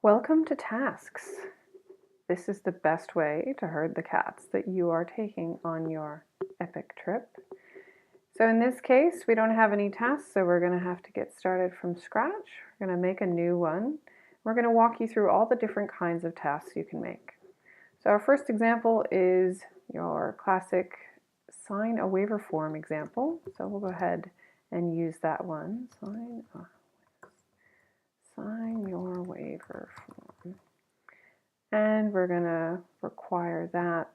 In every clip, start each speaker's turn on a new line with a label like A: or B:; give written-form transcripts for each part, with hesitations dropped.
A: Welcome to tasks. This is the best way to herd the cats that you are taking on your epic trip. So in this case, we don't have any tasks, so we're going to have to get started from scratch. We're going to make a new one. We're going to walk you through all the different kinds of tasks you can make. So our first example is your classic sign a waiver form example. So we'll go ahead and use that one. Sign your waiver form. And we're going to require that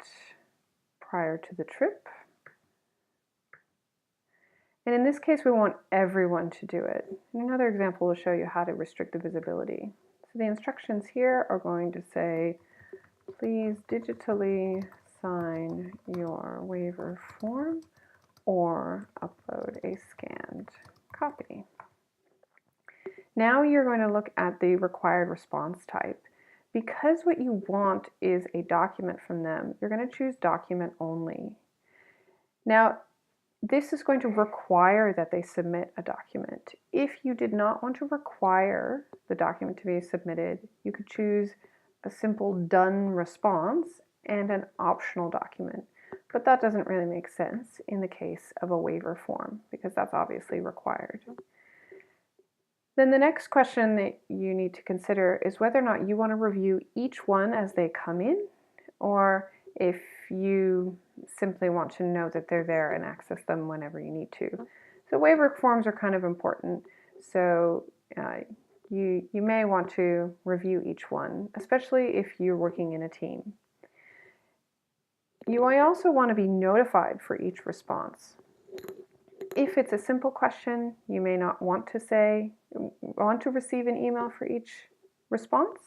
A: prior to the trip. And in this case, we want everyone to do it. In another example, we'll show you how to restrict the visibility. So the instructions here are going to say, please digitally sign your waiver form or upload a scanned copy. Now you're going to look at the required response type. Because what you want is a document from them, you're going to choose document only. Now, this is going to require that they submit a document. If you did not want to require the document to be submitted, you could choose a simple done response and an optional document. But that doesn't really make sense in the case of a waiver form because that's obviously required. Then the next question that you need to consider is whether or not you want to review each one as they come in, or if you simply want to know that they're there and access them whenever you need to. So waiver forms are kind of important, so you may want to review each one, especially if you're working in a team. You may also want to be notified for each response. If it's a simple question, you may not want to receive an email for each response.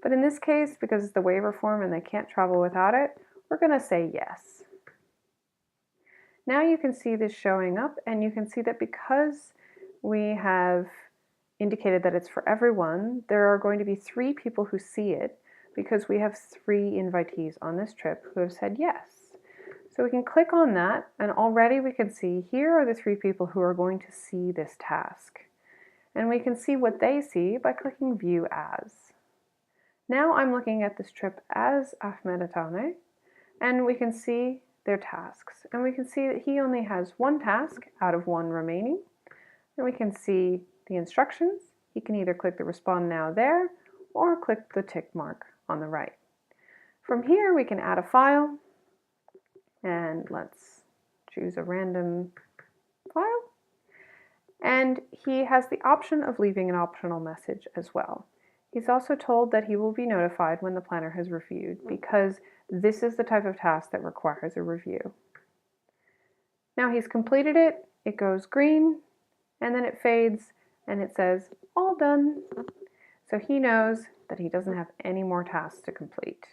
A: But in this case, because it's the waiver form and they can't travel without it, we're going to say yes. Now you can see this showing up, and you can see that because we have indicated that it's for everyone, there are going to be 3 people who see it because we have 3 invitees on this trip who have said yes. So we can click on that, and already we can see here are the 3 people who are going to see this task. And we can see what they see by clicking View As. Now I'm looking at this trip as Ahmed Atane, and we can see their tasks. And we can see that he only has 1 task out of 1 remaining. And we can see the instructions. He can either click the Respond Now there, or click the tick mark on the right. From here we can add a file. And let's choose a random file. And he has the option of leaving an optional message as well. He's also told that he will be notified when the planner has reviewed because this is the type of task that requires a review. Now he's completed it, it goes green, and then it fades and it says all done. So he knows that he doesn't have any more tasks to complete.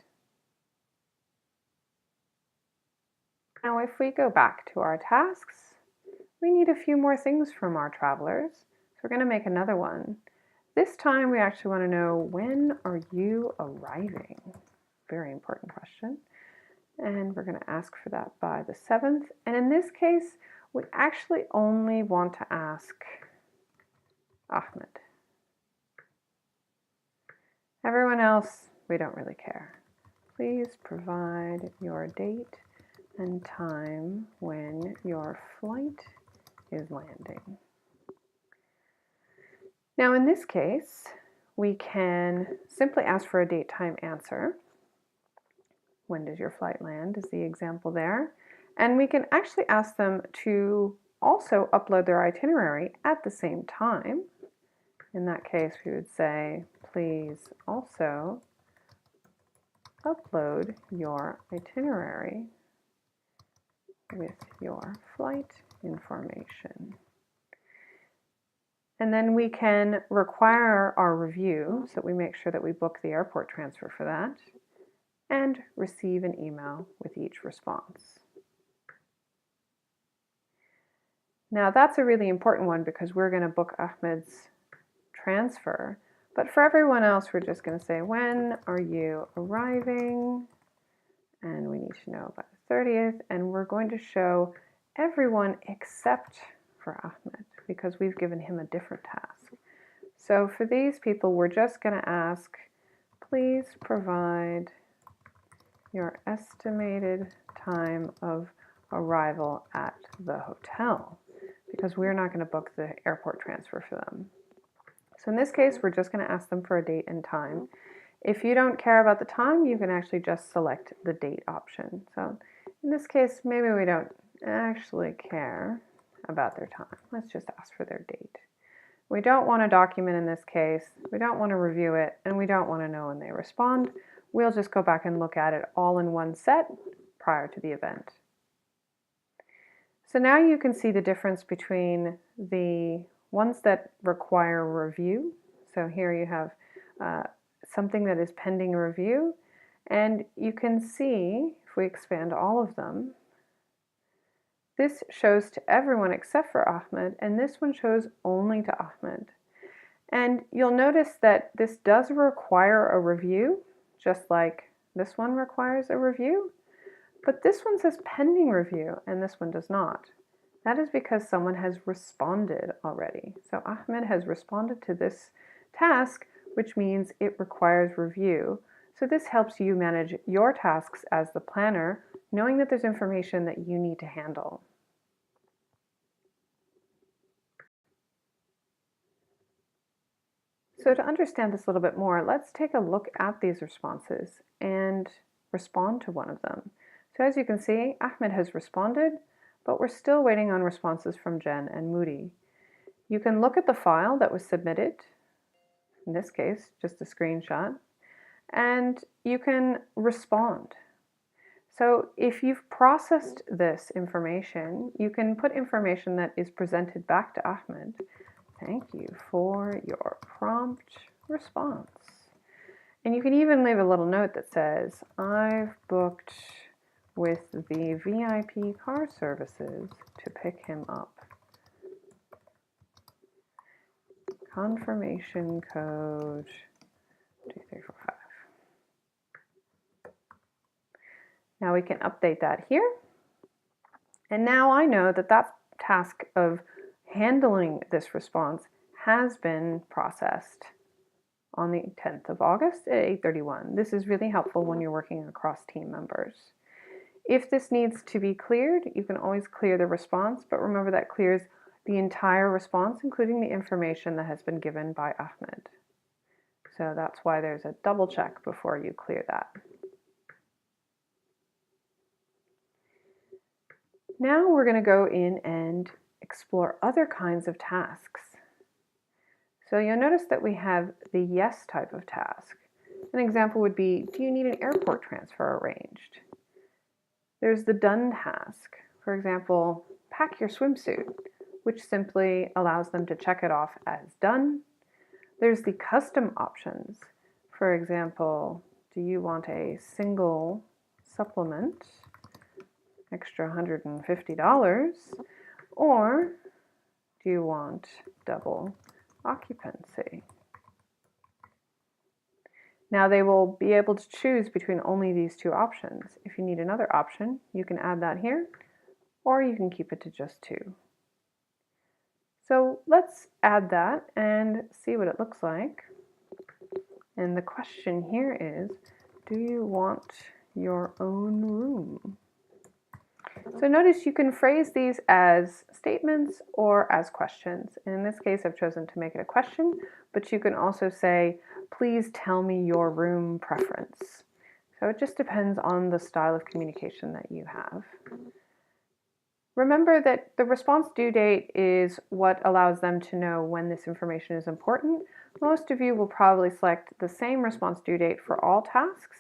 A: Now if we go back to our tasks, we need a few more things from our travelers. So we're going to make another one. This time we actually want to know, when are you arriving? Very important question. And we're going to ask for that by the 7th. And in this case, we actually only want to ask Ahmed. Everyone else, we don't really care. Please provide your date and time when your flight is landing. Now in this case, we can simply ask for a date, time, answer. When does your flight land is the example there. And we can actually ask them to also upload their itinerary at the same time. In that case, we would say, please also upload your itinerary with your flight information. And then we can require our review, so that we make sure that we book the airport transfer for that, and receive an email with each response. Now that's a really important one because we're going to book Ahmed's transfer, but for everyone else we're just going to say, when are you arriving? And we need to know by the 30th, and we're going to show everyone except for Ahmed because we've given him a different task. So for these people, we're just going to ask please provide your estimated time of arrival at the hotel, because we're not going to book the airport transfer for them. So in this case, we're just going to ask them for a date and time. If you don't care about the time, you can actually just select the date option. So in this case, maybe we don't actually care about their time. Let's just ask for their date. We don't want a document in this case, we don't want to review it, and we don't want to know when they respond. We'll just go back and look at it all in one set prior to the event. So now you can see the difference between the ones that require review. So here you have something that is pending review, and you can see, if we expand all of them, this shows to everyone except for Ahmed, and this one shows only to Ahmed. And you'll notice that this does require a review, just like this one requires a review, but this one says pending review and this one does not. That is because someone has responded already. So Ahmed has responded to this task, which means it requires review. So this helps you manage your tasks as the planner, knowing that there's information that you need to handle. So to understand this a little bit more, let's take a look at these responses and respond to one of them. So as you can see, Ahmed has responded, but we're still waiting on responses from Jen and Moody. You can look at the file that was submitted, in this case, just a screenshot, and you can respond. So if you've processed this information, you can put information that is presented back to Ahmed. Thank you for your prompt response. And you can even leave a little note that says, I've booked with the VIP car services to pick him up. Confirmation code 2345. Now we can update that here. And now I know that that task of handling this response has been processed on the 10th of August at 8:31. This is really helpful when you're working across team members. If this needs to be cleared, you can always clear the response, but remember that clears the entire response, including the information that has been given by Ahmed. So that's why there's a double check before you clear that. Now we're going to go in and explore other kinds of tasks. So you'll notice that we have the yes type of task. An example would be, do you need an airport transfer arranged? There's the done task. For example, pack your swimsuit, which simply allows them to check it off as done. There's the custom options. For example, do you want a single supplement, extra $150, or do you want double occupancy? Now they will be able to choose between only these two options. If you need another option, you can add that here, or you can keep it to just two. So let's add that and see what it looks like. And the question here is, do you want your own room? So notice you can phrase these as statements or as questions. And in this case, I've chosen to make it a question, but you can also say, please tell me your room preference. So it just depends on the style of communication that you have. Remember that the response due date is what allows them to know when this information is important. Most of you will probably select the same response due date for all tasks.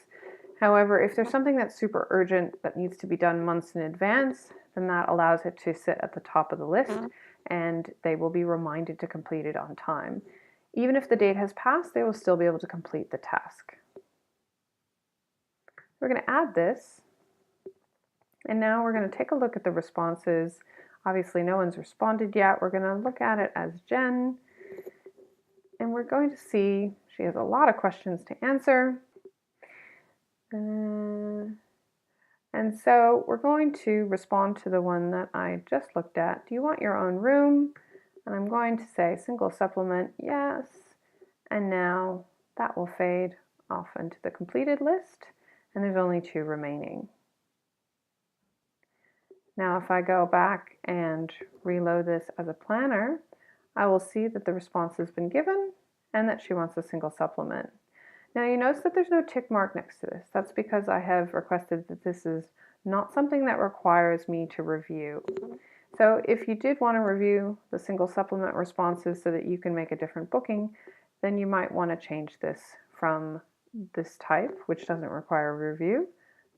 A: However, if there's something that's super urgent that needs to be done months in advance, then that allows it to sit at the top of the list and they will be reminded to complete it on time. Even if the date has passed, they will still be able to complete the task. We're going to add this. And now we're going to take a look at the responses. Obviously, no one's responded yet. We're going to look at it as Jen. And we're going to see she has a lot of questions to answer. And so we're going to respond to the one that I just looked at. Do you want your own room? And I'm going to say single supplement, yes. And now that will fade off into the completed list, and there's only 2 remaining. Now if I go back and reload this as a planner, I will see that the response has been given and that she wants a single supplement. Now you notice that there's no tick mark next to this. That's because I have requested that this is not something that requires me to review. So if you did want to review the single supplement responses so that you can make a different booking, then you might want to change this from this type, which doesn't require review,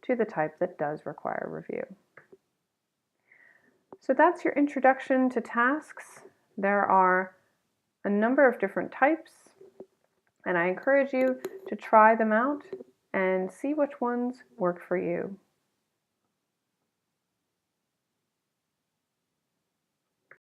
A: to the type that does require review. So that's your introduction to tasks. There are a number of different types, and I encourage you to try them out and see which ones work for you.